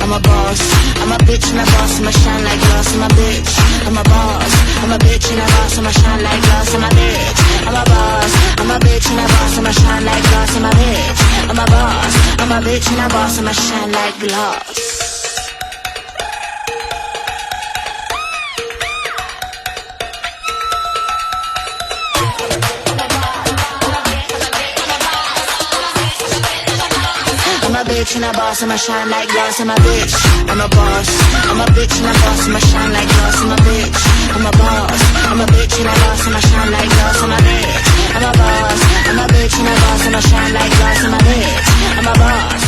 I'm a boss, I'm a bitch and a boss, I'ma shine like glass, I'm a bitch. I'm a boss, I'm a bitch and a boss, I'ma shine like glass, I'm a bitch. I'm a boss, I'm a bitch and a boss, I'ma shine like glass, I'm a bitch. I'm a boss, I'm a bitch and a boss, I'ma shine like glass. I'm a bitch and a boss, I'ma shine like glass, I'm a bitch. I'm a boss, I'm a bitch and a boss, I'ma shine like glass, I'm a bitch. I'm a boss, I'm a bitch and a boss, I'ma shine like glass, I'm a bitch. I'm a boss, I'm a bitch and a boss, I'ma shine like glass, I'm a bitch. I'm a boss,